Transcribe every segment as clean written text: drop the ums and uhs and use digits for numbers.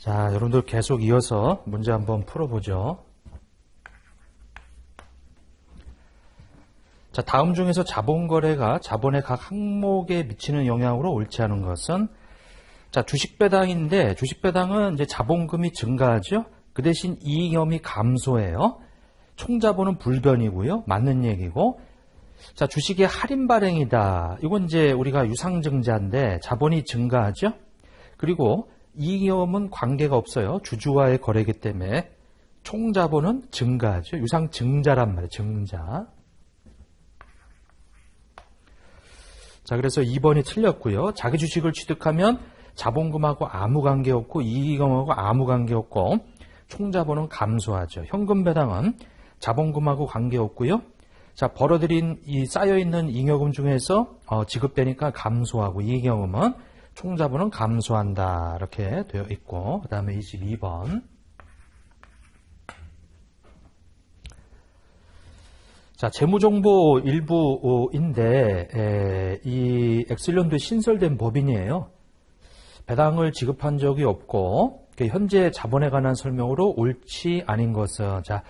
자, 여러분들 계속 이어서 문제 한번 풀어보죠. 자, 다음 중에서 자본거래가 자본의 각 항목에 미치는 영향으로 옳지 않은 것은, 자, 주식배당인데, 주식배당은 이제 자본금이 증가하죠? 그 대신 이익염이 감소해요. 총자본은 불변이고요. 맞는 얘기고. 자, 주식의 할인 발행이다. 이건 이제 우리가 유상증자인데, 자본이 증가하죠? 그리고 이익염은 관계가 없어요. 주주와의 거래이기 때문에 총자본은 증가하죠. 유상증자란 말이에요. 증자. 자, 그래서 2번이 틀렸고요. 자기 주식을 취득하면 자본금하고 아무 관계없고 이익염하고 아무 관계없고 총자본은 감소하죠. 현금 배당은 자본금하고 관계없고요. 자, 벌어들인 이 쌓여있는 잉여금 중에서 지급되니까 감소하고 이익염은 총자본은 감소한다. 이렇게 되어 있고, 그 다음에 22번. 자, 재무정보 일부인데, 이 엑셀런드에 신설된 법인이에요. 배당을 지급한 적이 없고, 현재 자본에 관한 설명으로 옳지 아닌 것은, 자,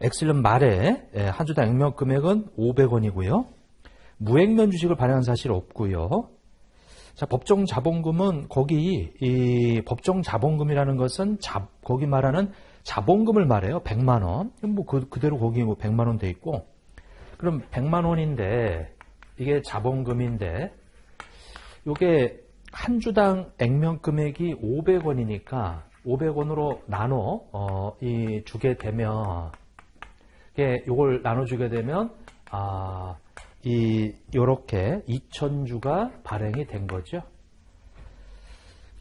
엑셀런 말에 한 주당 액면 금액은 500원이고요. 무액면 주식을 발행한 사실 없고요. 자, 법정 자본금은 거기 이 법정 자본금이라는 것은 거기 말하는 자본금을 말해요. 100만 원. 뭐 그대로 거기 뭐 100만 원 돼 있고. 그럼 100만 원인데 이게 자본금인데 요게 한 주당 액면 금액이 500원이니까 500원으로 나눠 주게 되면 이게 요걸 나눠 주게 되면 요렇게 2000주가 발행이 된 거죠.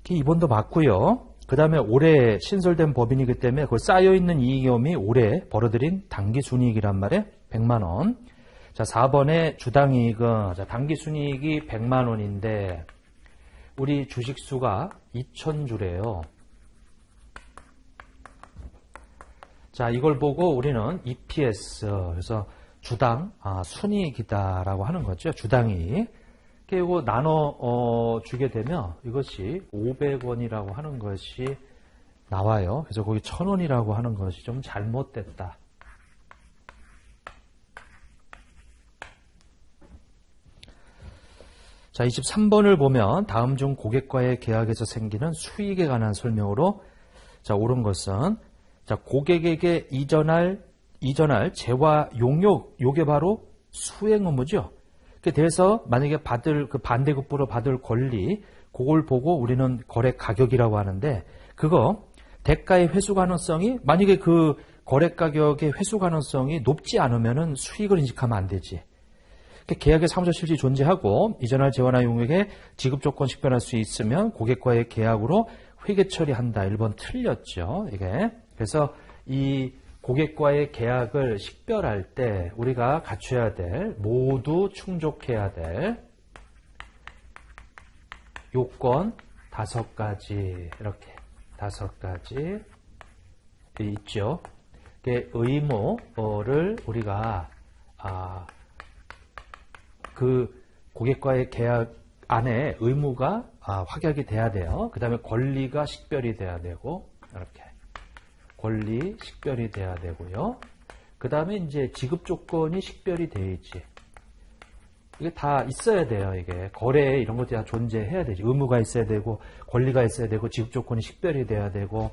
2번도 맞고요. 그 다음에 올해 신설된 법인이기 때문에 그 쌓여있는 이익염이 올해 벌어들인 당기순이익이란 말이에요. 100만원. 자, 4번에 주당이익은, 자, 당기순이익이 100만원인데, 우리 주식수가 2000주래요. 자, 이걸 보고 우리는 EPS, 그래서 주당 순이익이다라고 하는 거죠. 주당이익. 이거 나눠 주게 되면 이것이 500원이라고 하는 것이 나와요. 그래서 거기 1000원이라고 하는 것이 좀 잘못됐다. 자, 23번을 보면 다음 중 고객과의 계약에서 생기는 수익에 관한 설명으로, 자, 옳은 것은, 자, 고객에게 이전할 재화 용역, 요게 바로 수행 의무죠. 그에 대해서 만약에 받을 반대급부로 받을 권리, 그걸 보고 우리는 거래 가격이라고 하는데, 그거 대가의 회수 가능성이, 만약에 그 거래 가격의 회수 가능성이 높지 않으면은 수익을 인식하면 안 되지. 계약의 사무자 실질이 존재하고 이전할 재화나 용역에 지급 조건 식별할 수 있으면 고객과의 계약으로 회계 처리한다. 1번 틀렸죠. 이게. 그래서 이 고객과의 계약을 식별할 때 우리가 갖춰야 될, 모두 충족해야 될 요건 5가지, 이렇게 5가지 있죠. 의무를 우리가 그 고객과의 계약 안에 의무가 확약이 돼야 돼요. 그 다음에 권리가 식별이 돼야 되고, 이렇게 권리 식별이 돼야 되고요. 그 다음에 이제 지급 조건이 식별이 돼야지. 이게 다 있어야 돼요. 이게 거래에 이런 것들이 다 존재해야 되지. 의무가 있어야 되고, 권리가 있어야 되고, 지급 조건이 식별이 돼야 되고,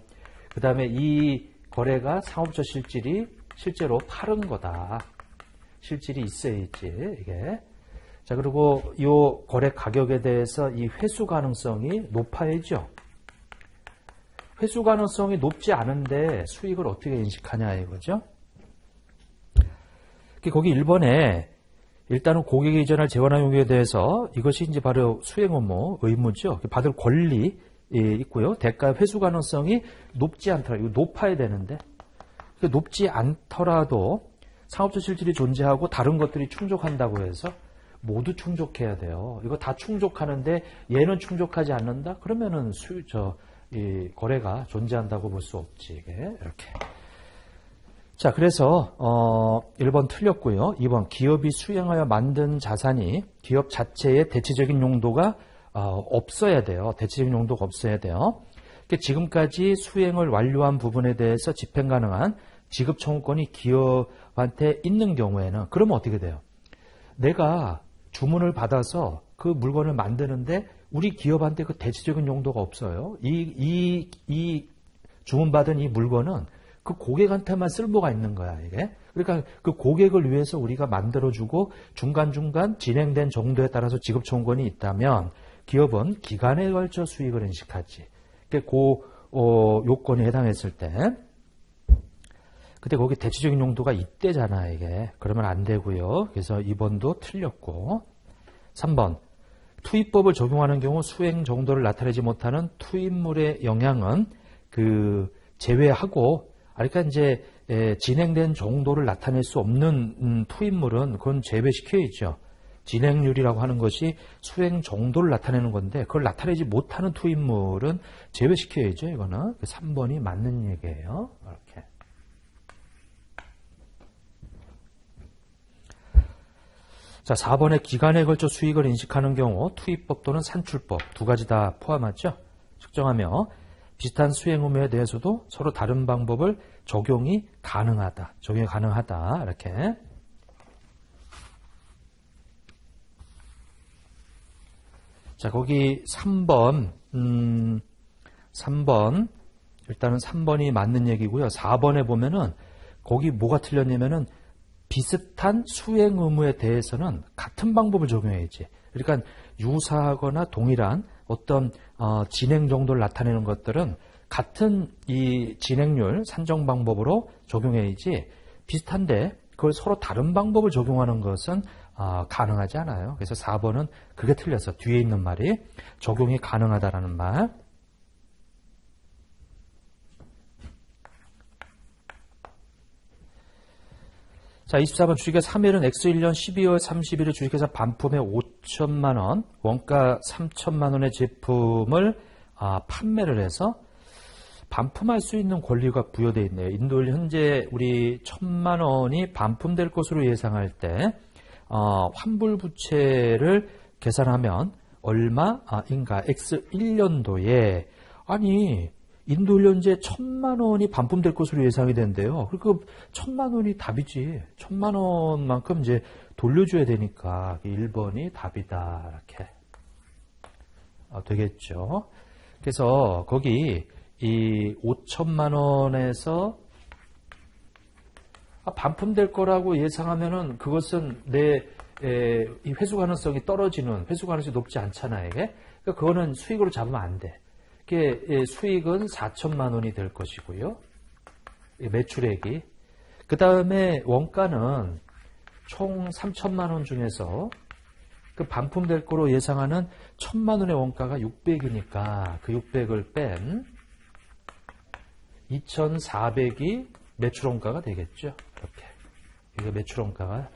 그 다음에 이 거래가 상업적 실질이 실제로 팔은 거다. 실질이 있어야지. 이게. 자, 그리고 이 거래 가격에 대해서 이 회수 가능성이 높아야죠. 회수 가능성이 높지 않은데 수익을 어떻게 인식하냐 이거죠. 거기 1번에 일단은 고객이 이전할 재화나 용역에 대해서 이것이 이제 바로 수행 의무, 의무죠. 받을 권리 있고요. 대가 회수 가능성이 높지 않더라. 이거 높아야 되는데 높지 않더라도 상업적 실질이 존재하고 다른 것들이 충족한다고 해서 모두 충족해야 돼요. 이거 다 충족하는데 얘는 충족하지 않는다? 그러면은 이 거래가 존재한다고 볼 수 없지. 이게 이렇게. 자, 그래서 1번 틀렸고요. 2번 기업이 수행하여 만든 자산이 기업 자체의 대체적인 용도가 없어야 돼요. 대체적인 용도가 없어야 돼요. 그러니까 지금까지 수행을 완료한 부분에 대해서 집행 가능한 지급 청구권이 기업한테 있는 경우에는 그러면 어떻게 돼요? 내가 주문을 받아서 그 물건을 만드는데 우리 기업한테 그 대체적인 용도가 없어요. 이 주문받은 이 물건은 그 고객한테만 쓸모가 있는 거야, 이게. 그러니까 그 고객을 위해서 우리가 만들어주고 중간중간 진행된 정도에 따라서 지급 청구권이 있다면 기업은 기간에 걸쳐 수익을 인식하지. 그러니까 요건에 해당했을 때. 근데 거기 대체적인 용도가 이때잖아, 이게. 그러면 안 되고요. 그래서 2번도 틀렸고. 3번. 투입법을 적용하는 경우 수행 정도를 나타내지 못하는 투입물의 영향은 제외하고, 그러니까 이제 진행된 정도를 나타낼 수 없는 투입물은 그건 제외시켜야죠. 진행률이라고 하는 것이 수행 정도를 나타내는 건데 그걸 나타내지 못하는 투입물은 제외시켜야죠. 이거는 3번이 맞는 얘기예요. 이렇게. 자, 4번에 기간에 걸쳐 수익을 인식하는 경우 투입법 또는 산출법 두 가지 다 포함하죠. 측정하며 비슷한 수행 의무에 대해서도 서로 다른 방법을 적용이 가능하다. 이렇게. 자, 거기 3번, 3번, 일단은 3번이 맞는 얘기고요. 4번에 보면은 거기 뭐가 틀렸냐면은 비슷한 수행 의무에 대해서는 같은 방법을 적용해야지. 그러니까 유사하거나 동일한 어떤 진행 정도를 나타내는 것들은 같은 이 진행률 산정 방법으로 적용해야지 비슷한데 그걸 서로 다른 방법을 적용하는 것은 가능하지 않아요. 그래서 4번은 그게 틀려서 뒤에 있는 말이 적용이 가능하다라는 말. 자, 24번 주식회사 3일은 X1년 12월 30일에 주식회사 반품에 5천만원, 원가 3천만원의 제품을 판매를 해서 반품할 수 있는 권리가 부여되어 있네요. 인도일 현재 우리 1,000만원이 반품될 것으로 예상할 때 환불부채를 계산하면 얼마인가? X1년도에 아니 인도일 현재 1,000만원이 반품될 것으로 예상이 된대요. 그러니까 1,000만원이 답이지. 1,000만원만큼 이제 돌려줘야 되니까 1번이 답이다. 이렇게 되겠죠. 그래서 거기 이 5천만원에서 반품될 거라고 예상하면은 그것은 이 회수 가능성이 떨어지는, 회수 가능성이 높지 않잖아요, 이게. 그러니까 그거는 수익으로 잡으면 안 돼. 이게 수익은 4천만 원이 될 것이고요. 매출액이. 그 다음에 원가는 총 3천만 원 중에서 그 반품될 거로 예상하는 1,000만 원의 원가가 600이니까 그 600을 뺀 2,400이 매출 원가가 되겠죠. 이렇게. 이게 매출 원가가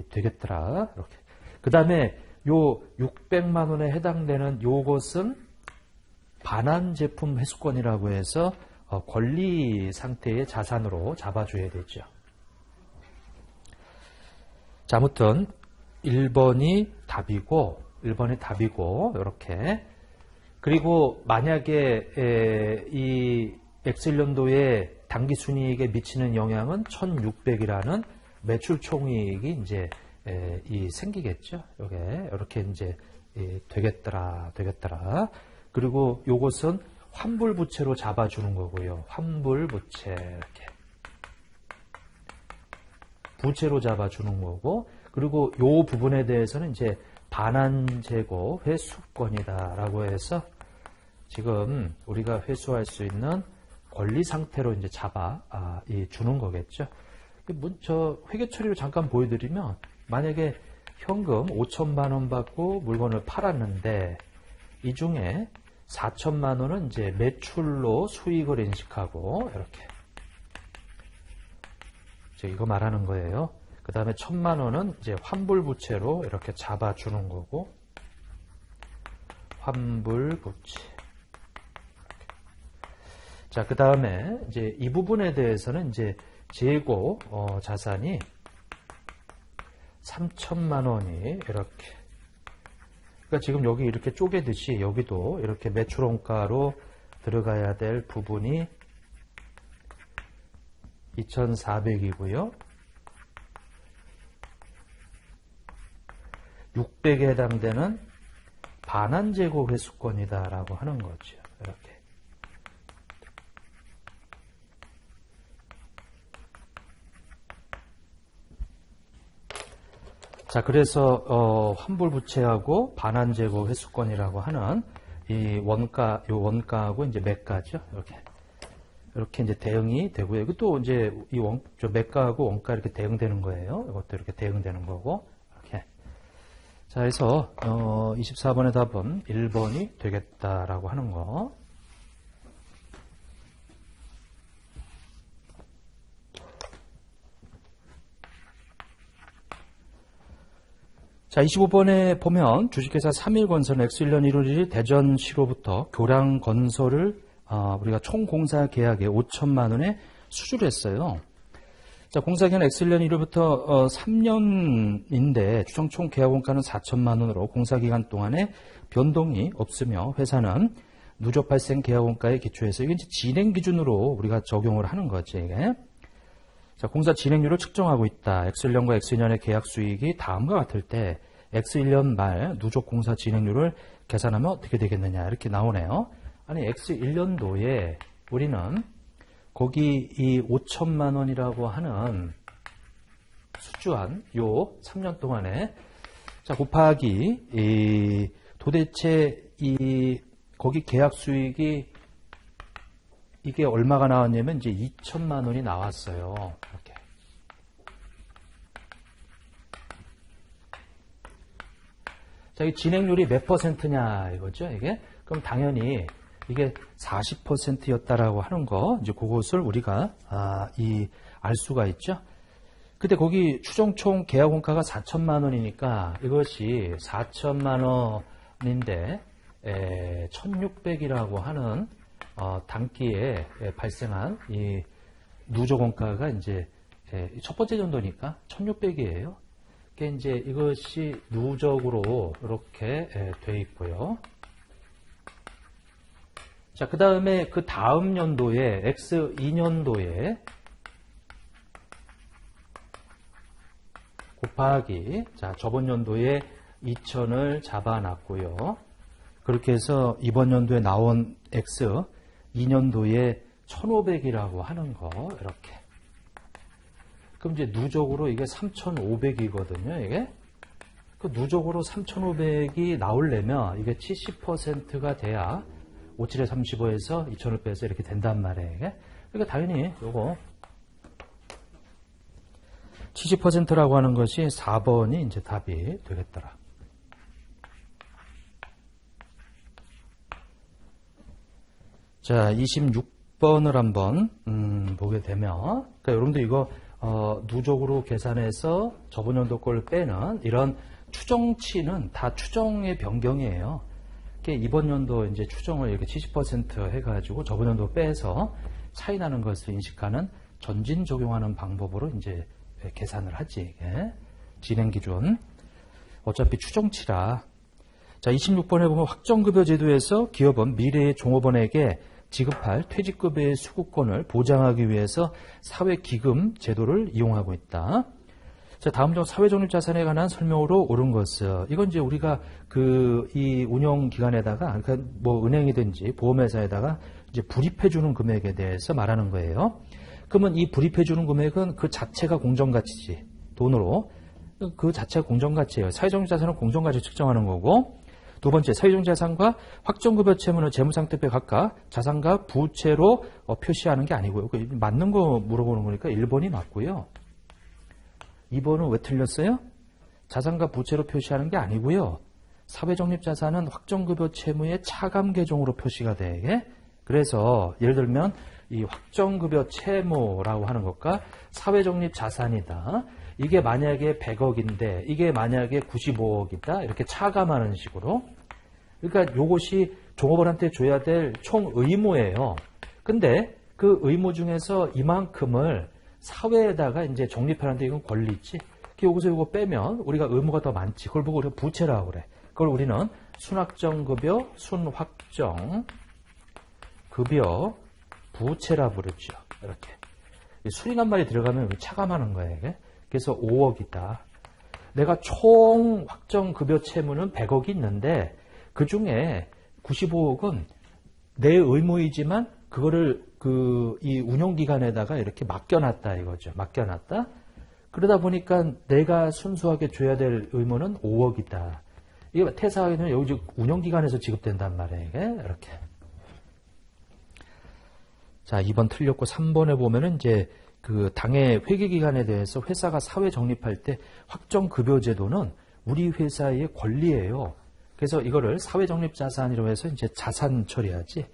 되겠더라. 이렇게. 그 다음에 요 600만 원에 해당되는 요것은 반환 제품 회수권이라고 해서 권리 상태의 자산으로 잡아줘야 되죠. 자, 아무튼 1번이 답이고 이렇게. 그리고 만약에 이 X1년도에 당기순이익에 미치는 영향은 1,600이라는 매출 총이익이 이제 생기겠죠. 이렇게 이제 되겠더라. 그리고 요것은 환불부채로 잡아주는 거고요. 환불부채 이렇게 부채로 잡아주는 거고, 그리고 요 부분에 대해서는 이제 반환재고 회수권이다라고 해서 지금 우리가 회수할 수 있는 권리 상태로 이제 주는 거겠죠. 저 회계 처리로 잠깐 보여드리면 만약에 현금 5천만 원 받고 물건을 팔았는데 이 중에 4천만 원은 이제 매출로 수익을 인식하고 이렇게 이거 말하는 거예요. 그 다음에 1,000만 원은 이제 환불부채로 이렇게 잡아주는 거고, 환불부채. 자, 그 다음에 이제 이 부분에 대해서는 이제 재고 자산이 3천만 원이 이렇게. 그러니까 지금 여기 이렇게 쪼개듯이 여기도 이렇게 매출원가로 들어가야 될 부분이 2,400이고요. 600에 해당되는 반환제곱 회수권이다라고 하는 거죠. 이렇게. 자, 그래서 환불부채하고 반환제곱 회수권이라고 하는 이 원가하고 이제 매가죠. 이렇게 이제 대응이 되고요. 이것도 이제 매가하고 원가 이렇게 대응되는 거예요. 이것도 이렇게 대응되는 거고. 이렇게. 자, 그래서 24번의 답은 1번이 되겠다라고 하는 거. 자, 25번에 보면 주식회사 3일건설 X1년 1월 1일 대전시로부터 교량건설을 우리가 총 공사 계약에 5천만 원에 수주를 했어요. 자, 공사기간 X1년 1월부터 3년인데 추정 총 계약 원가는 4천만 원으로 공사기간 동안에 변동이 없으며 회사는 누적 발생 계약 원가에 기초해서 이게 이제 진행 기준으로 우리가 적용을 하는 거지, 이게. 자, 공사 진행률을 측정하고 있다. X1년과 X2년의 계약 수익이 다음과 같을 때 X1년 말 누적 공사 진행률을 계산하면 어떻게 되겠느냐 이렇게 나오네요. 아니 X1년도에 우리는 거기 이 5천만 원이라고 하는 수주한 요 3년 동안에 자 곱하기 도대체 거기 계약 수익이 이게 얼마가 나왔냐면 이제 2천만 원이 나왔어요. 이렇게. 자, 이 진행률이 몇 %냐 이거죠, 이게. 그럼 당연히 이게 40%였다라고 하는 거, 이제 그것을 우리가 알 수가 있죠. 근데 거기 추정 총 계약 원가가 4천만 원이니까 이것이 4천만 원인데 1,600이라고 하는 단기에 발생한 이 누적 원가가 이제 첫 번째 연도니까 1,600이에요. 그게 이제 이것이 누적으로 이렇게 돼 있고요. 자, 그 다음에 그 다음 연도에 X2년도에 곱하기 자 저번 연도에 2,000을 잡아놨고요. 그렇게 해서 이번 연도에 나온 X 2년도에 1,500이라고 하는 거 이렇게. 그럼 이제 누적으로 이게 3,500이거든요. 이게 그 누적으로 3,500이 나오려면 이게 70%가 돼야 57에 35에서 2,000을 빼서 이렇게 된단 말이에요. 이게. 그러니까 당연히 요거 70%라고 하는 것이 4번이 이제 답이 되겠더라. 자, 26번을 한번 보게 되면, 그러니까 여러분들 이거 누적으로 계산해서 저번 연도 걸 빼는 이런 추정치는 다 추정의 변경이에요. 이번 연도 이제 추정을 이렇게 70% 해가지고 저번 연도 빼서 차이 나는 것을 인식하는 전진 적용하는 방법으로 이제 계산을 하지. 이게. 진행 기준. 어차피 추정치라. 자, 26번에 보면 확정급여 제도에서 기업은 미래의 종업원에게 지급할 퇴직급여의 수급권을 보장하기 위해서 사회기금 제도를 이용하고 있다. 자, 다음 중 사회적립자산에 관한 설명으로 옳은 것은 이건 이제 우리가 이 운영기관에다가 그러니까 뭐 은행이든지 보험회사에다가 이제 불입해주는 금액에 대해서 말하는 거예요. 그러면 이 불입해주는 금액은 그 자체가 공정가치지. 돈으로. 그 자체가 공정가치예요. 사회적립자산은 공정가치 측정하는 거고 두 번째, 사회적립자산과 확정급여 채무는 재무상태표에 각각 자산과 부채로 표시하는 게 아니고요. 맞는 거 물어보는 거니까 1번이 맞고요. 2번은 왜 틀렸어요? 자산과 부채로 표시하는 게 아니고요. 사회적립자산은 확정급여 채무의 차감 계종으로 표시가 돼. 그래서 예를 들면 이 확정급여 채무라고 하는 것과 사회적립자산이다. 이게 만약에 100억인데 이게 만약에 95억이다. 이렇게 차감하는 식으로. 그러니까 요것이 종업원한테 줘야 될 총 의무예요. 근데 그 의무 중에서 이만큼을 사회에다가 이제 적립하는데 이건 권리 있지. 여기서 이거 빼면 우리가 의무가 더 많지. 그걸 보고 우리가 부채라고 그래. 그걸 우리는 순확정급여, 순확정 급여 부채라 부르죠. 이렇게. 수익한 말이 들어가면 차감하는 거예요. 이게. 그래서 5억이다. 내가 총 확정 급여 채무는 100억이 있는데 그 중에 95억은 내 의무이지만 그거를 이 운용기관에다가 이렇게 맡겨놨다 이거죠. 맡겨놨다. 그러다 보니까 내가 순수하게 줘야 될 의무는 5억이다. 이게 퇴사하기는 여기 운용기관에서 지급된단 말이에요. 이게 이렇게. 자, 2번 틀렸고 3번에 보면은 이제 그 당의 회계기간에 대해서 회사가 사회 적립할 때 확정급여제도는 우리 회사의 권리예요. 그래서 이거를 사회 적립 자산이라고 해서 이제 자산 처리하지.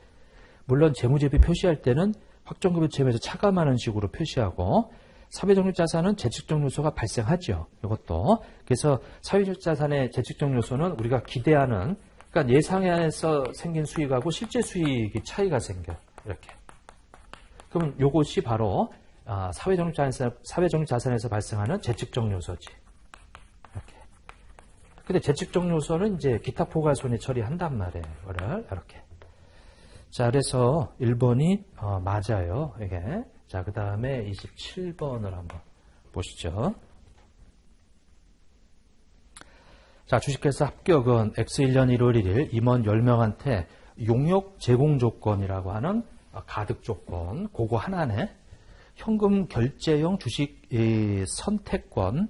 물론 재무제표 표시할 때는 확정급여 채무에서 차감하는 식으로 표시하고 사회 적립 자산은 재측정 요소가 발생하죠. 이것도. 그래서 사회 적립 자산의 재측정 요소는 우리가 기대하는 그러니까 예상에서 생긴 수익하고 실제 수익이 차이가 생겨. 이렇게. 그럼 요것이 바로 사회 적립 자산에서 발생하는 재측정 요소지. 이렇게. 근데 재측정 요소는 이제 기타 포괄손해 처리한단 말이에요. 이거를 이렇게. 자, 그래서 1번이 맞아요. 이게. 자, 그 다음에 27번을 한번 보시죠. 자, 주식회사 합격은 X1년 1월 1일 임원 10명한테 용역 제공 조건이라고 하는 가득 조건, 그거 하나네. 현금 결제형 주식 선택권,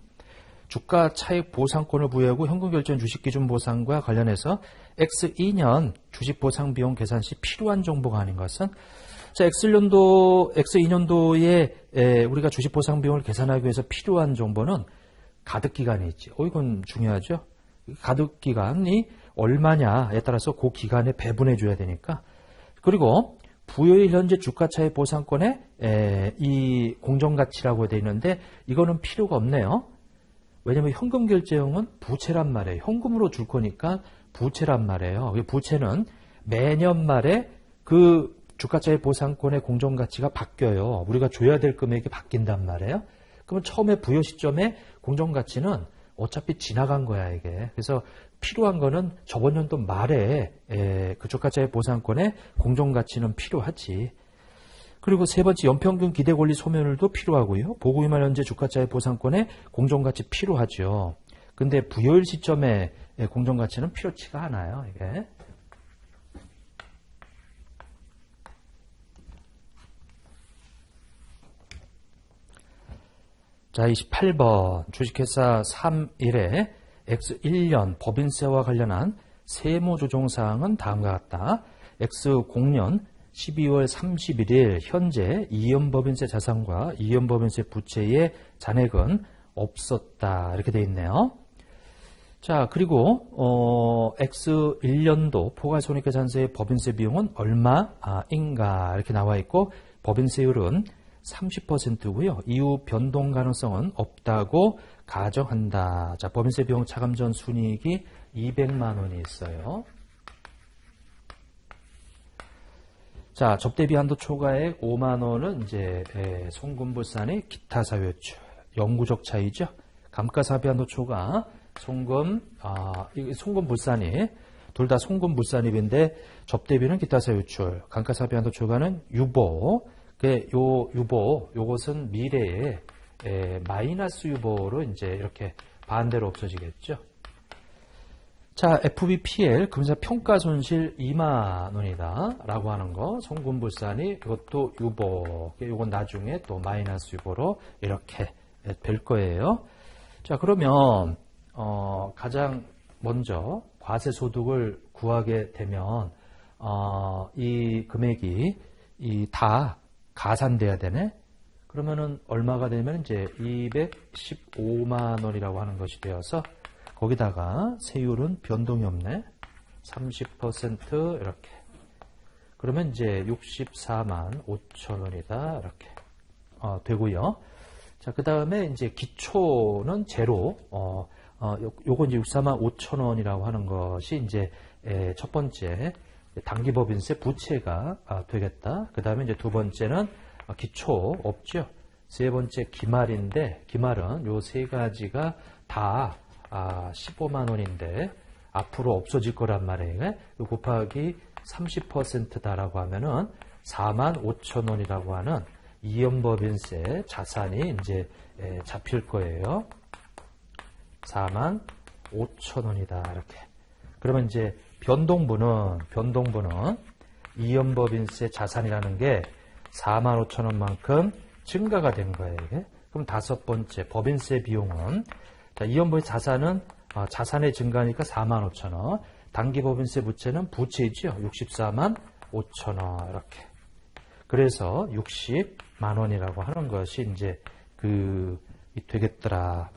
주가 차익 보상권을 부여하고 현금 결제형 주식 기준 보상과 관련해서 X2년 주식 보상 비용 계산 시 필요한 정보가 아닌 것은 자, X2년도에 우리가 주식 보상 비용을 계산하기 위해서 필요한 정보는 가득 기간이 있지. 이건 중요하죠. 가득 기간이 얼마냐에 따라서 그 기간에 배분해 줘야 되니까. 그리고 부여일 현재 주가 차익 보상권에 이 공정가치라고 되어 있는데 이거는 필요가 없네요. 왜냐면 현금 결제형은 부채란 말이에요. 현금으로 줄 거니까 부채란 말이에요. 부채는 매년 말에 그 주가차익 보상권의 공정가치가 바뀌어요. 우리가 줘야 될 금액이 바뀐단 말이에요. 그러면 처음에 부여 시점에 공정가치는 어차피 지나간 거야 이게. 그래서 필요한 거는 저번 연도 말에 그 주가차익 보상권의 공정가치는 필요하지. 그리고 세 번째 연평균 기대권리 소멸도 필요하고요. 보고기만 현재 주가차익 보상권의 공정가치 필요하죠. 근데 부여일 시점에 공정가치는 필요치가 않아요. 이게. 자, 28번 주식회사 3.1의 X1년 법인세와 관련한 세무조정사항은 다음과 같다. X0년 12월 31일 현재 이연법인세 자산과 이연법인세 부채의 잔액은 없었다. 이렇게 되어 있네요. 자, 그리고 X1년도 포괄손익계산서의 법인세 비용은 얼마인가 이렇게 나와 있고 법인세율은 30%고요. 이후 변동 가능성은 없다고 가정한다. 자, 법인세 비용 차감 전 순이익이 200만 원이 있어요. 자, 접대비 한도 초과액 5만 원은 이제 송금불산의 기타 사유효출, 영구적 차이죠. 감가사비 한도 초과, 송금불산이 둘 다 송금불산입인데 접대비는 기타 사유효출, 감가사비 한도 초과는 유보. 요것은 미래에 마이너스 유보로 이제 이렇게 반대로 없어지겠죠. 자, FBPL 금사 평가 손실 2만 원이다 라고 하는 거, 송금불산이 이것도 유보, 이건 나중에 또 마이너스 유보로 이렇게 될 거예요. 자, 그러면 가장 먼저 과세소득을 구하게 되면 이 금액이 다 가산돼야 되네. 그러면은 얼마가 되면 이제 215만 원이라고 하는 것이 되어서 거기다가 세율은 변동이 없네. 30% 이렇게. 그러면 이제 64만 5천 원이다 이렇게 되고요. 자, 그 다음에 이제 기초는 제로. 요건 이제 64만 5천 원이라고 하는 것이 이제 첫 번째 당기법인세 부채가 되겠다. 그 다음에 이제 두 번째는 기초 없죠. 세 번째 기말인데 기말은 요 세 가지가 다 15만 원인데 앞으로 없어질 거란 말이에요. 요 곱하기 30%다라고 하면은 45,000원이라고 하는 이연법인세 자산이 이제 잡힐 거예요. 45,000원이다 이렇게. 그러면 이제 변동분은 이연법인세 자산이라는 게 45,000원만큼 증가가 된 거예요. 이게. 그럼 다섯 번째 법인세 비용은 자, 이연법인 자산은 자산의 증가니까 45,000원. 단기법인세 부채는 부채이죠. 645,000원 이렇게. 그래서 60만 원이라고 하는 것이 이제 되겠더라.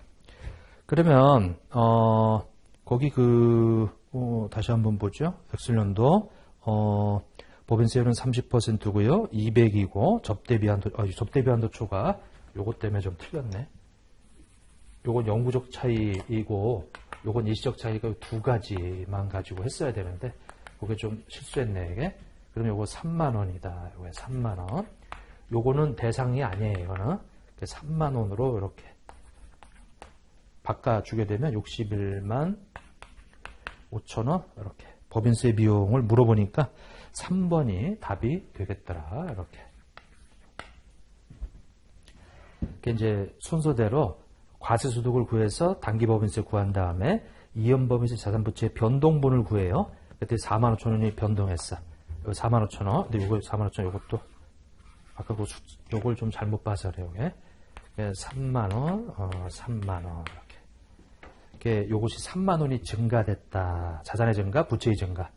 그러면 거기 다시 한번 보죠. 엑셀년도 법인세율은 30%고요. 200이고 접대비한도 초과 요것 때문에 좀 틀렸네. 요건 영구적 차이이고 요건 일시적 차이가 두 가지만 가지고 했어야 되는데 그게 좀 실수했네 이게. 그럼 요거 3만 원이다. 요거 3만 원. 요거는 대상이 아니에요. 이거는 3만 원으로 이렇게 바꿔주게 되면 61만 5천 원 이렇게 법인세 비용을 물어보니까 3번이 답이 되겠더라. 이렇게. 이제 순서대로 과세소득을 구해서 단기법인세 구한 다음에 이연법인세 자산부채의 변동분을 구해요. 그때 45,000원이 변동했어. 여기 45,000원. 근데 이거 45,000원 이것도 아까 요걸 좀 잘못 봐서 그래요. 3만원, 3만원 이렇게. 요것이 3만원이 증가됐다. 자산의 증가, 부채의 증가.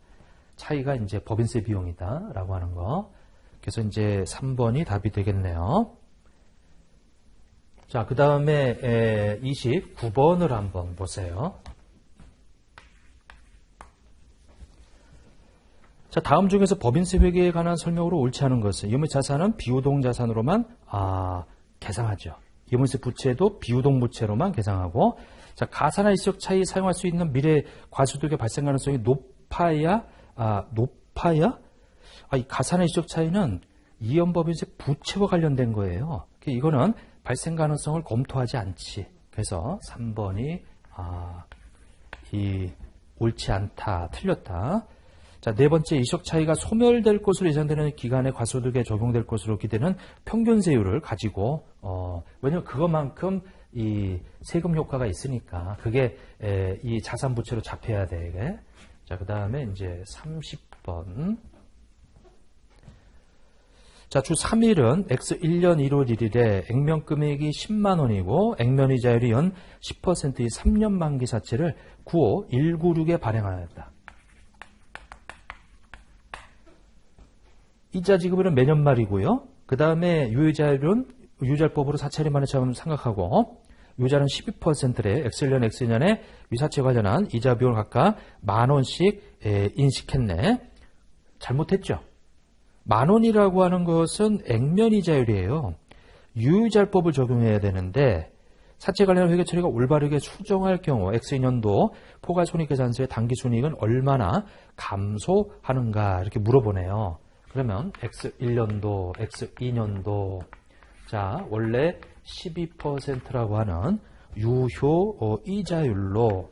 차이가 이제 법인세 비용이다. 라고 하는 거. 그래서 이제 3번이 답이 되겠네요. 자, 그 다음에 29번을 한번 보세요. 자, 다음 중에서 법인세 회계에 관한 설명으로 옳지 않은 것은 이연법인세 자산은 비유동 자산으로만 계상하죠. 이연법인세 부채도 비유동 부채로만 계상하고, 자, 가사나 일시적 차이 사용할 수 있는 미래 과소득의 발생 가능성이 높아야 이 가사나 일시적 차이는 이연법인세 부채와 관련된 거예요. 이거는 발생 가능성을 검토하지 않지. 그래서 3번이 옳지 않다, 틀렸다. 자, 네 번째, 일시적 차이가 소멸될 것으로 예상되는 기간에 과소득에 적용될 것으로 기대는 평균세율을 가지고 왜냐면 그것만큼 이 세금 효과가 있으니까 그게 이 자산 부채로 잡혀야 돼. 이게. 자, 그 다음에 이제 30번. 자, 주 3일은 X 1년 1월 1일에 액면 금액이 10만 원이고 액면 이자율이 연 10%의 3년 만기 사채를 95196에 발행하였다. 이자 지급은 매년 말이고요. 그 다음에 유효자율은 유효자법으로 사채를 많이 생각하고 유효자는 12%래. X1년, X2년에 유사채 관련한 이자 비용을 각각 만 원씩 인식했네. 잘못했죠. 만 원이라고 하는 것은 액면 이자율이에요. 유효자법을 적용해야 되는데 사채 관련 회계 처리가 올바르게 수정할 경우 X2년도 포괄손익계산서의 당기순이익은 얼마나 감소하는가 이렇게 물어보네요. 그러면 X1년도, X2년도 자 원래 12%라고 하는 유효 이자율로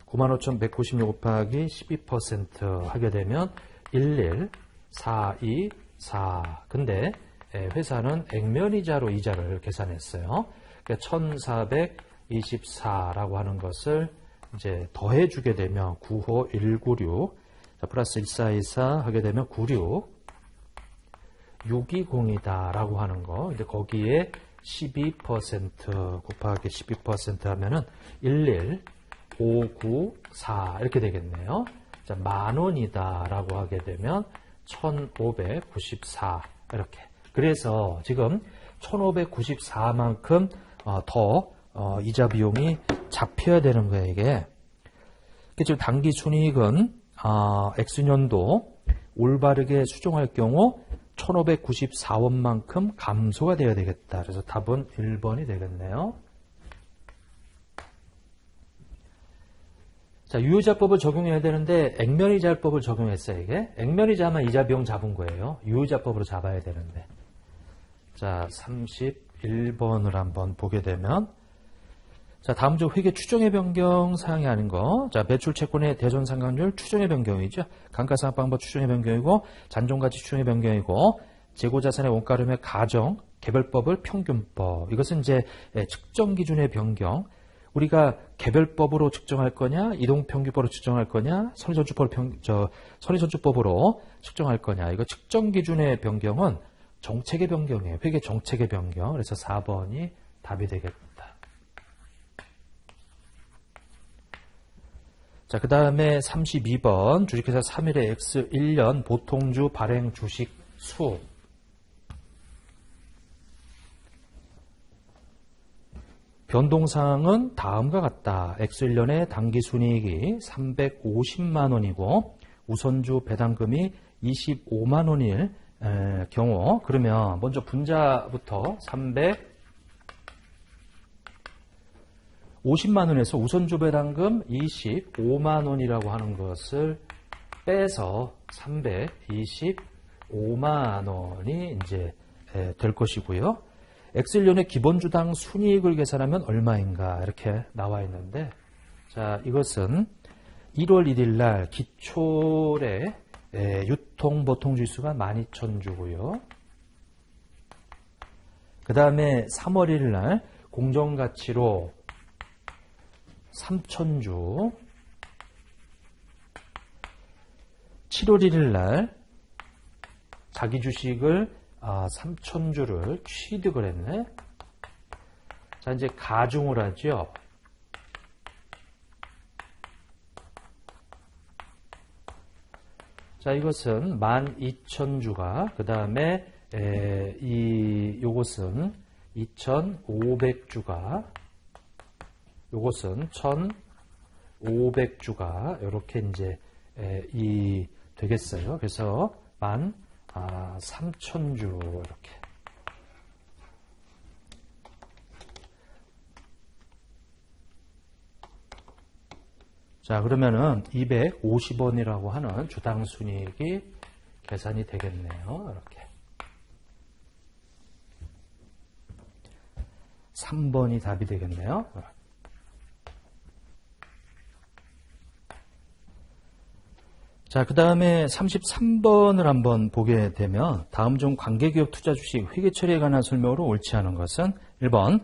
95,196 곱하기 12% 하게 되면 11424 근데 회사는 액면이자로 이자를 계산했어요. 그러니까 1424라고 하는 것을 이제 더해주게 되면 95196 자, 플러스 1424 하게 되면 620이다 라고 하는 거. 근데 거기에 12% 곱하기 12% 하면은 11594 이렇게 되겠네요. 자, 만 원이다 라고 하게 되면 1594 이렇게. 그래서 지금 1594만큼 더 이자 비용이 잡혀야 되는 거예요, 이게. 지금 단기 순이익은 X년도 올바르게 수정할 경우 1594원만큼 감소가 되어야 되겠다. 그래서 답은 1번이 되겠네요. 자, 유효자법을 적용해야 되는데 액면이자법을 적용했어요. 이게 액면이자만 이자 비용 잡은 거예요. 유효자법으로 잡아야 되는데. 자, 31번을 한번 보게 되면 자, 다음 중 회계 추정의 변경 사항이 아닌 거. 자, 매출 채권의 대손 상각률 추정의 변경이죠. 감가상각 방법 추정의 변경이고, 잔존가치 추정의 변경이고, 재고자산의 원가름의 가정, 개별법을 평균법. 이것은 이제 측정 기준의 변경. 우리가 개별법으로 측정할 거냐, 이동평균법으로 측정할 거냐, 선의선출법으로 측정할 거냐. 이거 측정 기준의 변경은 정책의 변경이에요. 회계 정책의 변경. 그래서 4번이 답이 되겠다. 자, 그 다음에 32번 주식회사 3일의 X 1년 보통주 발행 주식 수. 변동사항은 다음과 같다. X 1년의 당기순이익이 350만 원이고 우선주 배당금이 25만 원일 경우, 그러면 먼저 분자부터 350만 원에서 우선주 배당금 25만 원이라고 하는 것을 빼서 325만 원이 이제 될 것이고요. X1년의 기본주당 순이익을 계산하면 얼마인가 이렇게 나와 있는데, 자, 이것은 1월 1일 날 기초의 유통보통지수가 12,000주고요. 그 다음에 3월 1일 날 공정가치로 3,000주, 7월 1일 날 자기 주식을 3,000주를 취득을 했네. 자, 이제 가중을 하죠. 자, 이것은 12,000주가, 그 다음에 요것은 2,500주가, 요것은 1,500주가 이렇게 이제 되겠어요. 그래서 13,000주 이렇게. 자, 그러면은 250원이라고 하는 주당 순이익이 계산이 되겠네요. 이렇게. 3번이 답이 되겠네요. 자, 그 다음에 33번을 한번 보게 되면 다음 중 관계기업 투자 주식 회계 처리에 관한 설명으로 옳지 않은 것은 1번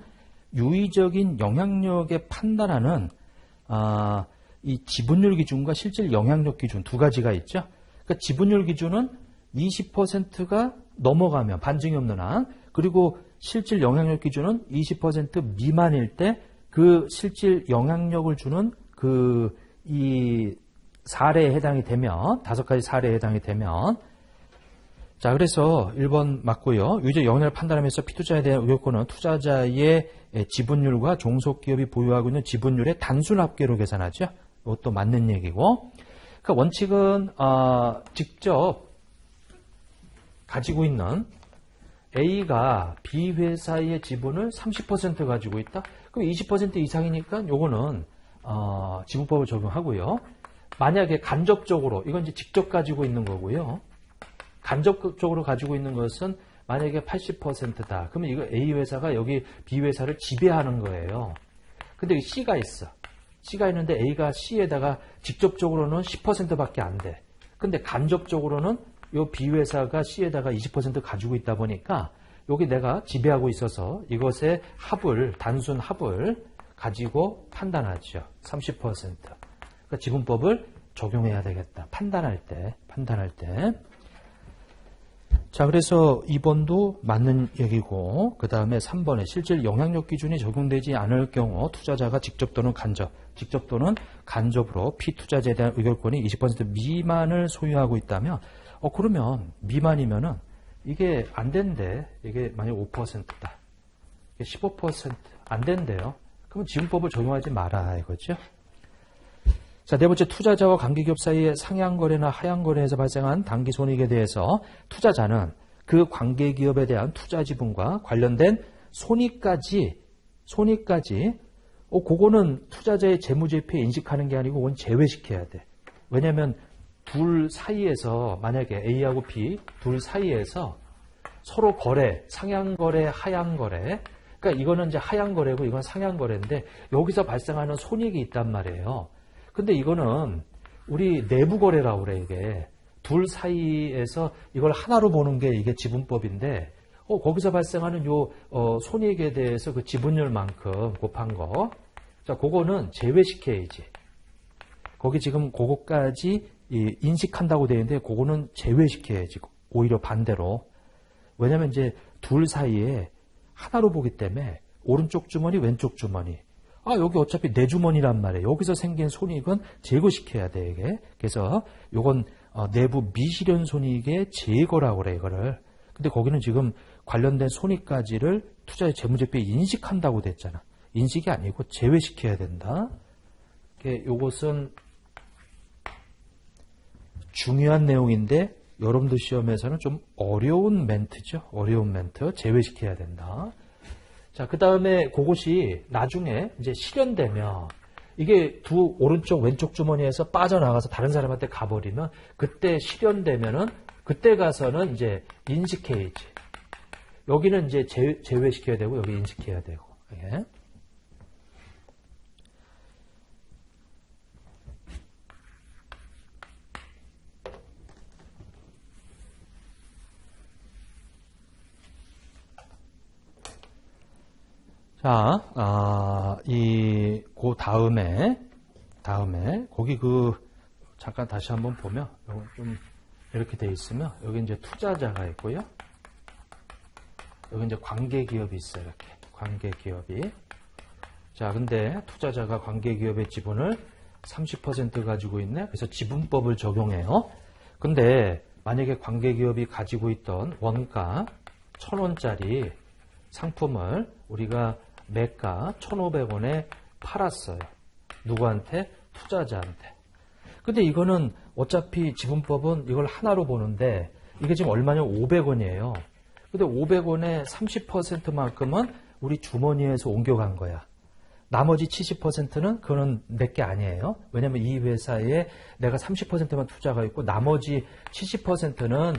유의적인 영향력에 판단하는 이 지분율 기준과 실질 영향력 기준 두 가지가 있죠. 그러니까 지분율 기준은 20%가 넘어가면 반증이 없는 한, 그리고 실질 영향력 기준은 20% 미만일 때 그 실질 영향력을 주는 이 사례에 해당이 되면, 5가지 사례에 해당이 되면, 자, 그래서 1번 맞고요. 유의적 영향을 판단하면서 피투자에 대한 의결권은 투자자의 지분율과 종속기업이 보유하고 있는 지분율의 단순 합계로 계산하죠. 이것도 맞는 얘기고. 그러니까 원칙은 직접 가지고 있는 A가 B 회사의 지분을 30% 가지고 있다. 그럼 20% 이상이니까 요거는 지분법을 적용하고요. 만약에 간접적으로, 이건 이제 직접 가지고 있는 거고요. 간접적으로 가지고 있는 것은 만약에 80%다. 그러면 이거 A 회사가 여기 B 회사를 지배하는 거예요. 근데 C가 있어. C가 있는데 A가 C에다가 직접적으로는 10%밖에 안 돼. 근데 간접적으로는 이 B 회사가 C에다가 20% 가지고 있다 보니까 여기 내가 지배하고 있어서 이것의 합을, 단순 합을 가지고 판단하죠. 30%. 그러니까 지분법을 적용해야 되겠다. 판단할 때. 자, 그래서 2번도 맞는 얘기고, 그 다음에 3번에 실질 영향력 기준이 적용되지 않을 경우 투자자가 직접 또는 간접으로 피투자자에 대한 의결권이 20% 미만을 소유하고 있다면, 그러면 미만이면은 이게 안 된대. 이게 만약 5%다. 이게 15% 안 된대요. 그러면 지분법을 적용하지 마라 이거죠. 자, 네 번째, 투자자와 관계기업 사이의 상향거래나 하향거래에서 발생한 당기손익에 대해서 투자자는 그 관계기업에 대한 투자 지분과 관련된 손익까지 그거는 투자자의 재무제표에 인식하는 게 아니고 그건 제외시켜야 돼. 왜냐하면 둘 사이에서, 만약에 A하고 B 둘 사이에서 서로 거래, 상향거래, 하향거래, 그러니까 그러니까 이거는 이제 하향 거래고 이건 상향 거래인데 여기서 발생하는 손익이 있단 말이에요. 근데 이거는 우리 내부 거래라고 그래 이게. 둘 사이에서 이걸 하나로 보는 게 이게 지분법인데 거기서 발생하는 요 손익에 대해서 그 지분율만큼 곱한 거. 자, 그거는 제외시켜야지. 거기 지금 그거까지 인식한다고 되어 있는데 그거는 제외시켜야지. 오히려 반대로. 왜냐면 이제 둘 사이에 하나로 보기 때문에 오른쪽 주머니, 왼쪽 주머니. 여기 어차피 내 주머니란 말이에요. 여기서 생긴 손익은 제거시켜야 돼, 이게. 그래서 요건 내부 미실현 손익의 제거라고 그래, 이거를. 근데 거기는 지금 관련된 손익까지를 투자의 재무제표에 인식한다고 됐잖아. 인식이 아니고 제외시켜야 된다. 요것은 중요한 내용인데 여러분들 시험에서는 좀 어려운 멘트죠. 어려운 멘트. 제외시켜야 된다. 자, 그 다음에 그것이 나중에 이제 실현되면 이게 두 오른쪽 왼쪽 주머니에서 빠져나가서 다른 사람한테 가버리면 그때 실현되면은 그때 가서는 이제 인식해야지. 여기는 이제 제외시켜야 되고 여기 인식해야 되고. 예. 자, 그 다음에, 거기 잠깐 다시 한번 보면, 요거 좀, 이렇게 돼 있으면, 여기 이제 투자자가 있고요. 여기 이제 관계기업이 있어요, 이렇게. 관계기업이. 자, 근데 투자자가 관계기업의 지분을 30% 가지고 있네? 그래서 지분법을 적용해요. 근데, 만약에 관계기업이 가지고 있던 원가 1,000원짜리 상품을 우리가 매가 1,500원에 팔았어요. 누구한테? 투자자한테. 근데 이거는 어차피 지분법은 이걸 하나로 보는데 이게 지금 얼마냐? 500원이에요. 근데 500원의 30%만큼은 우리 주머니에서 옮겨간 거야. 나머지 70%는 그거는 내게 아니에요. 왜냐면 이 회사에 내가 30%만 투자가 있고 나머지 70%는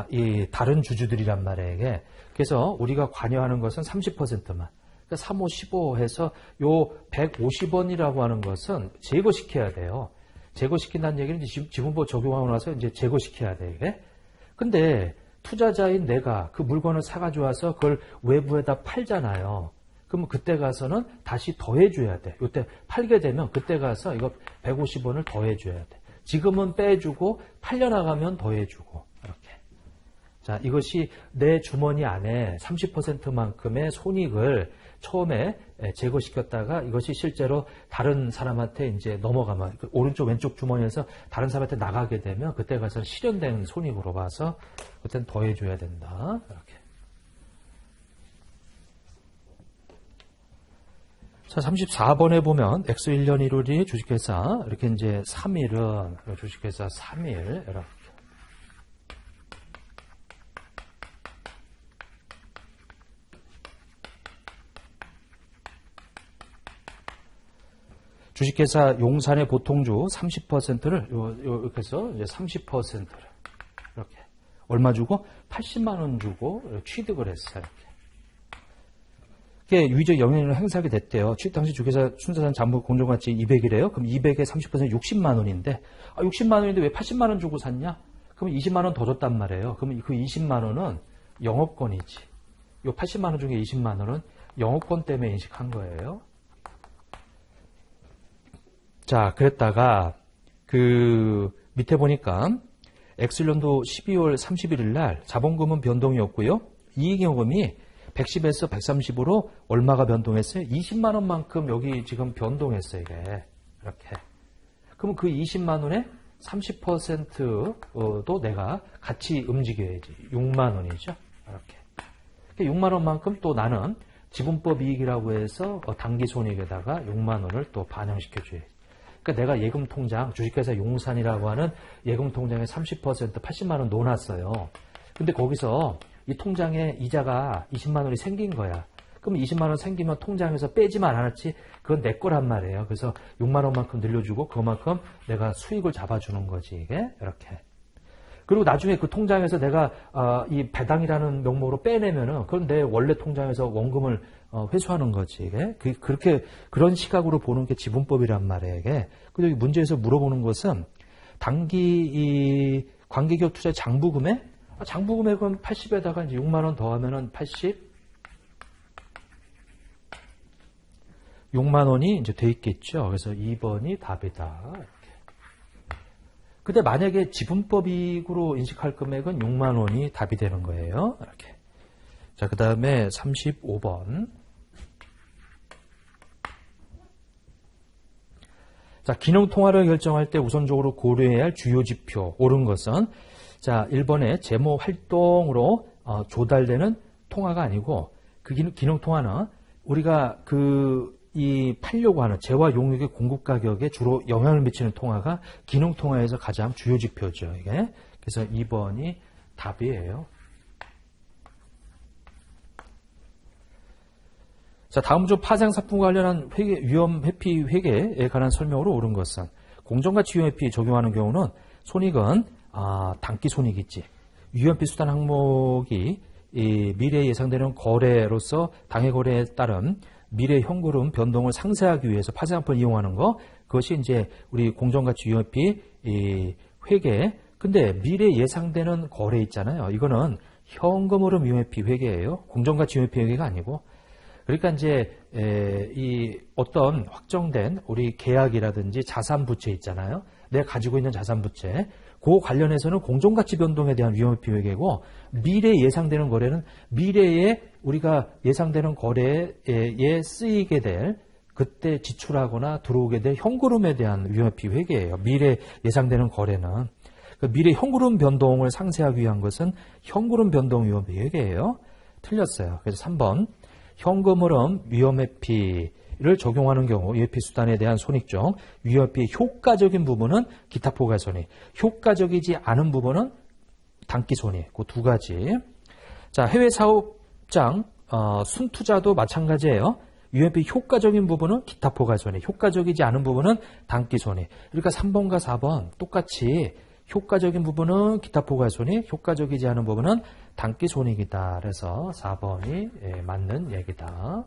이 다른 주주들이란 말이에요. 이게. 그래서 우리가 관여하는 것은 30%만. 그러니까 3, 5, 15 해서 요 150원이라고 하는 것은 제거시켜야 돼요. 제거시킨다는 얘기는 이제 지분법 적용하고 나서 이제 제거시켜야 돼, 이게. 근데 투자자인 내가 그 물건을 사가지고 와서 그걸 외부에다 팔잖아요. 그러면 그때 가서는 다시 더해줘야 돼. 요때 팔게 되면 그때 가서 이거 150원을 더해줘야 돼. 지금은 빼주고 팔려나가면 더해주고. 이렇게. 자, 이것이 내 주머니 안에 30%만큼의 손익을 처음에 제거시켰다가 이것이 실제로 다른 사람한테 이제 넘어가면 오른쪽 왼쪽 주머니에서 다른 사람한테 나가게 되면 그때 가서 실현된 손익으로 봐서 그때는 더해줘야 된다. 이렇게. 자, 34번에 보면 X1년 1월이 주식회사 이렇게 이제 3일은 주식회사 3일 이렇게. 주식회사 용산의 보통주 30%를 이렇게 해서 이제 30%를 이렇게 얼마 주고 80만 원 주고 취득을 했어요. 이게 유의적 영향력을 행사하게 됐대요. 취득 당시 주식회사 순자산 잔부 공정가치 200이래요. 그럼 200에 30% 60만 원인데 60만 원인데 왜 80만 원 주고 샀냐? 그럼 20만 원 더 줬단 말이에요. 그럼 그 20만 원은 영업권이지. 요 80만 원 중에 20만 원은 영업권 때문에 인식한 거예요. 자, 그랬다가 그 밑에 보니까 X년도 12월 31일 날 자본금은 변동이 없고요. 이익요금이 110에서 130으로 얼마가 변동했어요? 20만 원만큼 여기 지금 변동했어요, 이게. 이렇게. 그럼 그 20만 원에 30%도 내가 같이 움직여야지. 6만 원이죠. 이렇게. 6만 원만큼 또 나는 지분법 이익이라고 해서 단기 손익에다가 6만 원을 또 반영시켜줘야지. 그러니까 내가 예금 통장, 주식회사 용산이라고 하는 예금 통장에 30% 80만 원 넣어놨어요. 근데 거기서 이 통장에 이자가 20만 원이 생긴 거야. 그럼 20만 원 생기면 통장에서 빼지만 않았지? 그건 내 거란 말이에요. 그래서 6만 원만큼 늘려주고 그만큼 내가 수익을 잡아주는 거지, 이게. 이렇게. 그리고 나중에 그 통장에서 내가 이 배당이라는 명목으로 빼내면은 그건 내 원래 통장에서 원금을 회수하는 거지. 이게 그렇게 그런 시각으로 보는 게 지분법이란 말이에요. 이게. 그리고 문제에서 물어보는 것은 단기 이 관계기업 투자 장부금액? 장부금액은 80에다가 이제 6만 원 더하면은 80 6만 원이 이제 돼 있겠죠. 그래서 2번이 답이다. 이렇게. 근데 만약에 지분법익으로 인식할 금액은 6만 원이 답이 되는 거예요. 이렇게. 자, 그 다음에 35번. 자, 기능 통화를 결정할 때 우선적으로 고려해야 할 주요 지표. 옳은 것은 자, 1번에 재무 활동으로 조달되는 통화가 아니고 그 기능 통화는 우리가 이 팔려고 하는 재화 용역의 공급 가격에 주로 영향을 미치는 통화가 기능 통화에서 가장 주요 지표죠. 이게. 그래서 2번이 답이에요. 자, 다음 주 파생상품과 관련한 위험 회피 회계에 관한 설명으로 옳은 것은 공정가치 위험 회피 적용하는 경우는 손익은 단기 손익이지. 위험 회피 수단 항목이 미래에 예상되는 거래로서 당해 거래에 따른 미래 현금흐름 변동을 상쇄하기 위해서 파생상품을 이용하는 거, 그것이 이제 우리 공정가치 위험 회피 회계. 근데 미래 예상되는 거래 있잖아요. 이거는 현금흐름 위험 회피 회계예요. 공정가치 위험 회피 회계가 아니고. 그러니까 이제 이 어떤 확정된 우리 계약이라든지 자산 부채 있잖아요. 내가 가지고 있는 자산 부채. 그 관련해서는 공정가치 변동에 대한 위험 회피 회계고, 미래 예상되는 거래는 미래에 우리가 예상되는 거래에 쓰이게 될 그때 지출하거나 들어오게 될 현금흐름에 대한 위험 회피 회계예요. 미래 예상되는 거래는 미래 현금흐름 변동을 상쇄하기 위한 것은 현금흐름 변동 위험 회피 회계예요. 틀렸어요. 그래서 3번 현금흐름 위험 회피를 적용하는 경우 위험회피 수단에 대한 손익 중 위험회피의 효과적인 부분은 기타 포괄 손익, 효과적이지 않은 부분은 단기 손익. 그 두 가지. 자, 해외 사업장 순투자도 마찬가지예요. 위험회피 효과적인 부분은 기타 포괄 손익, 효과적이지 않은 부분은 단기 손익. 그러니까 3번과 4번 똑같이 효과적인 부분은 기타 포괄 손익, 효과적이지 않은 부분은 단기 손익이다. 그래서 4번이 맞는 얘기다.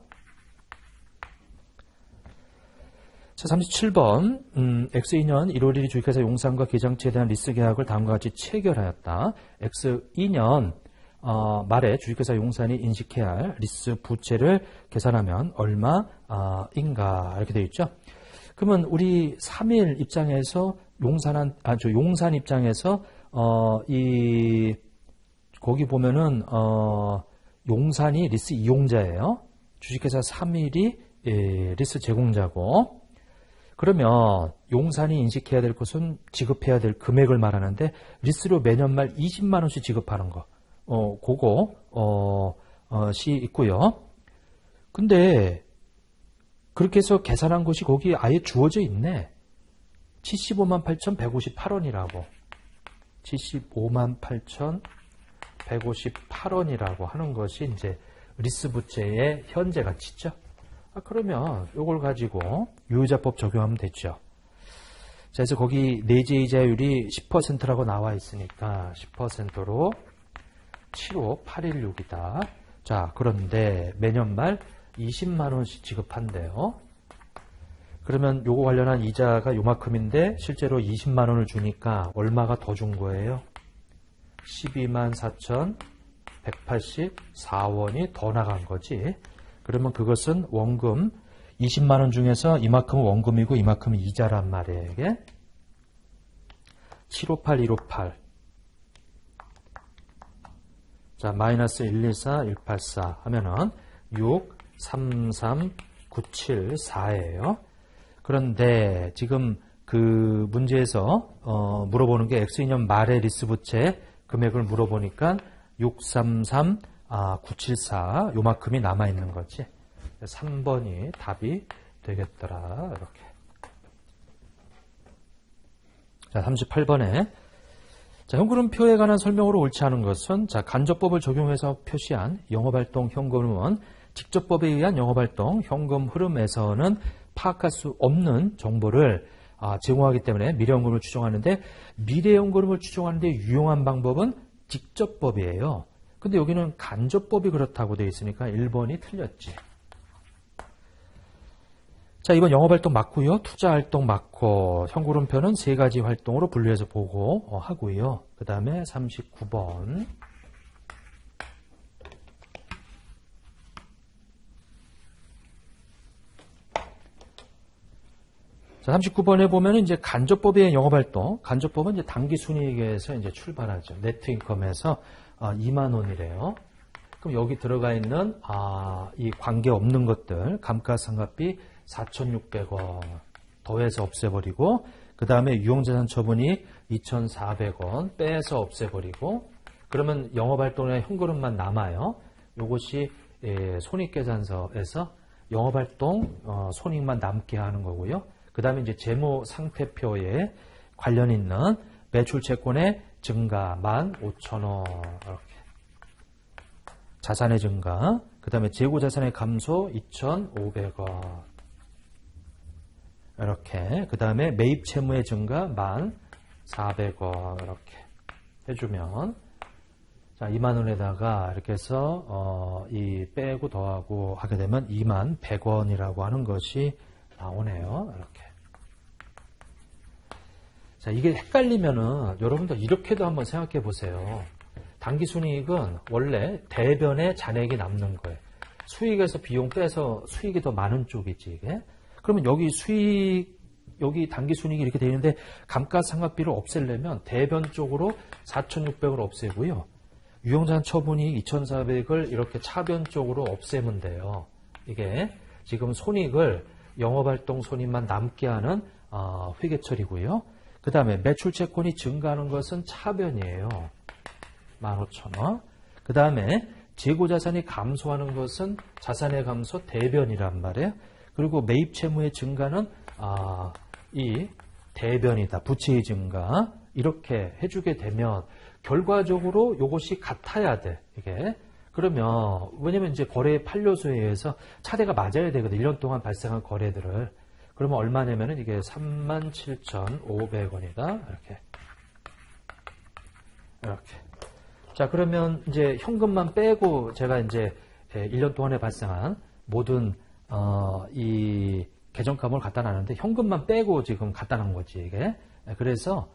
자, 37번. X2년 1월 1일 주식회사 용산과 계장치에 대한 리스 계약을 다음과 같이 체결하였다. X2년 말에 주식회사 용산이 인식해야 할 리스 부채를 계산하면 얼마인가 이렇게 되어 있죠. 그러면 우리 3일 입장에서 용산 입장에서 거기 보면은 용산이 리스 이용자예요. 주식회사 3일이 리스 제공자고. 그러면 용산이 인식해야 될 것은 지급해야 될 금액을 말하는데 리스료 매년 말 20만 원씩 지급하는 거. 시 있고요. 근데 그렇게 해서 계산한 것이 거기 아예 주어져 있네. 75만 8,158원이라고. 75만 8,158원이라고 하는 것이 이제 리스 부채의 현재 가치죠. 그러면 이걸 가지고 유효자법 적용하면 되죠. 자, 그래서 거기 내재이자율이 10%라고 나와 있으니까 10%로 75816이다. 자, 그런데 매년 말 20만 원씩 지급한대요. 그러면 요거 관련한 이자가 요만큼인데 실제로 20만 원을 주니까 얼마가 더 준 거예요? 12만 4,184원이 더 나간 거지. 그러면 그것은 원금 20만 원 중에서 이만큼은 원금이고 이만큼은 이자란 말이에요. 이게 758158. 자, 마이너스 124, 184 하면은 6, 3, 3, 9, 7, 4예요. 그런데 지금 그 문제에서 물어보는 게 X2년 말의 리스 부채 금액을 물어보니까 633, 974 요만큼이 남아있는 거지. 3번이 답이 되겠더라. 이렇게. 자, 38번에 자, 현금흐름표에 관한 설명으로 옳지 않은 것은 자, 간접법을 적용해서 표시한 영업활동 현금흐름은 직접법에 의한 영업활동 현금흐름에서는 파악할 수 없는 정보를 제공하기 때문에 미래연금을 추정하는데 미래연금을 추정하는데 유용한 방법은 직접법이에요. 근데 여기는 간접법이 그렇다고 되어 있으니까 1번이 틀렸지. 자, 이번 영업활동 맞고요. 투자활동 맞고 현구름표는 세 가지 활동으로 분류해서 보고 하고요. 그 다음에 39번. 자, 39번에 보면 이제 간접법의 영업활동, 간접법은 이제 당기순이익에서 이제 출발하죠. 네트인컴에서 2만 원이래요. 그럼 여기 들어가 있는 이 관계 없는 것들, 감가상각비 4,600원 더해서 없애버리고, 그 다음에 유용자산 처분이 2,400원 빼서 없애버리고, 그러면 영업활동의 현금만 남아요. 요것이 손익계산서에서 영업활동 손익만 남게 하는 거고요. 그 다음에 이제 재무상태표에 관련 있는 매출채권의 증가 15,000원 이렇게 자산의 증가, 그 다음에 재고자산의 감소 2,500원 이렇게, 그 다음에 매입채무의 증가 1,400원 이렇게 해주면, 자, 2만 원에다가 이렇게 해서 이 빼고 더하고 하게 되면 21,100원이라고 하는 것이 나오네요. 이렇게. 자, 이게 헷갈리면은 여러분들 이렇게도 한번 생각해 보세요. 당기순이익은 원래 대변에 잔액이 남는 거예요. 수익에서 비용 빼서 수익이 더 많은 쪽이지, 이게. 그러면 여기 여기 당기순이익이 이렇게 되어 있는데 감가상각비를 없애려면 대변 쪽으로 4,600을 없애고요. 유용자산 처분이익 2,400을 이렇게 차변 쪽으로 없애면 돼요. 이게 지금 손익을 영업활동 손익만 남게 하는 회계처리고요. 그 다음에 매출채권이 증가하는 것은 차변이에요. 15,000원. 그 다음에 재고자산이 감소하는 것은 자산의 감소 대변이란 말이에요. 그리고 매입채무의 증가는 이 대변이다. 부채의 증가. 이렇게 해주게 되면 결과적으로 이것이 같아야 돼. 이게. 그러면 왜냐면 이제 거래 판료소에 의해서 차대가 맞아야 되거든. 1년 동안 발생한 거래들을. 그러면 얼마냐면은 이게 37,500원이다. 이렇게. 자, 그러면 이제 현금만 빼고 제가 이제 1년 동안에 발생한 모든 이 계정값을 갖다 놨는데 현금만 빼고 지금 갖다 놓은 거지, 이게. 그래서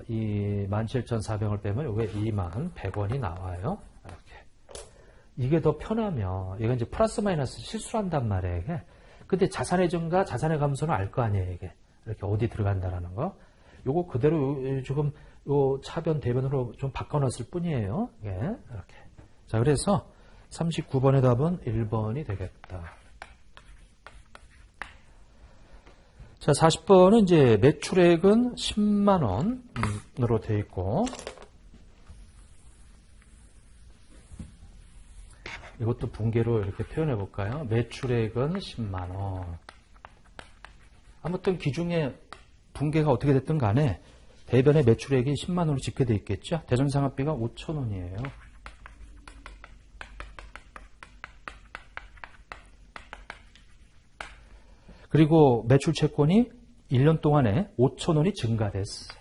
이 17,400원을 빼면 이게 21,100원이 나와요. 이렇게. 이게 더 편하면, 이건 이제 플러스 마이너스 실수를 한단 말이에요, 이게. 근데 자산의 증가, 자산의 감소는 알 거 아니에요, 이게. 이렇게 어디 들어간다라는 거. 요거 그대로 지금 요 차변, 대변으로 좀 바꿔놨을 뿐이에요. 이게. 이렇게. 자, 그래서 39번의 답은 1번이 되겠다. 자, 40번은 이제 매출액은 10만원으로 되어 있고, 이것도 분계로 이렇게 표현해 볼까요? 매출액은 10만원. 아무튼 기중에 분계가 어떻게 됐든 간에 대변의 매출액이 10만원으로 집계되어 있겠죠? 대전상업비가 5,000원이에요. 그리고 매출채권이 1년 동안에 5,000원이 증가됐어.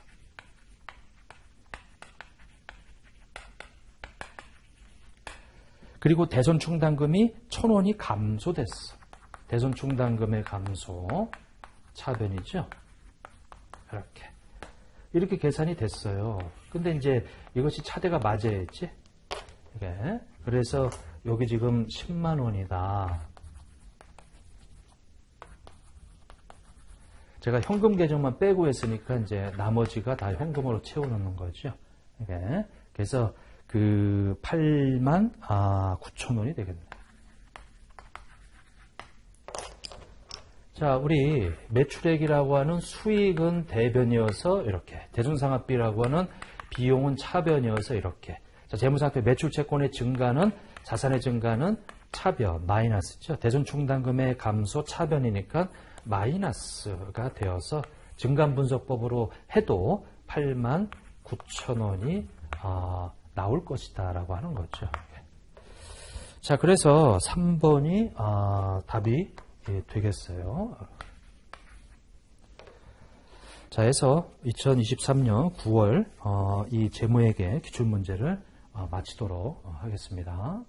그리고 대손충당금이 1,000원이 감소됐어. 대손충당금의 감소, 차변이죠. 이렇게 계산이 됐어요. 근데 이제 이것이 차대가 맞아야지. 이게. 그래서 여기 지금 10만 원이다. 제가 현금 계정만 빼고 했으니까 이제 나머지가 다 현금으로 채워놓는 거죠. 이게. 그래서 그 89,000원이 되겠네요. 자, 우리 매출액이라고 하는 수익은 대변이어서 이렇게, 대손상업비라고 하는 비용은 차변이어서 이렇게. 자, 재무상태 매출채권의 증가는, 자산의 증가는 차변, 마이너스죠. 대손충당금의 감소 차변이니까 마이너스가 되어서 증감분석법으로 해도 89,000원이 나올 것이다 라고 하는 거죠. 자, 그래서 3번이 답이 되겠어요. 자, 해서 2023년 9월 이 재무회계 기출문제를 마치도록 하겠습니다.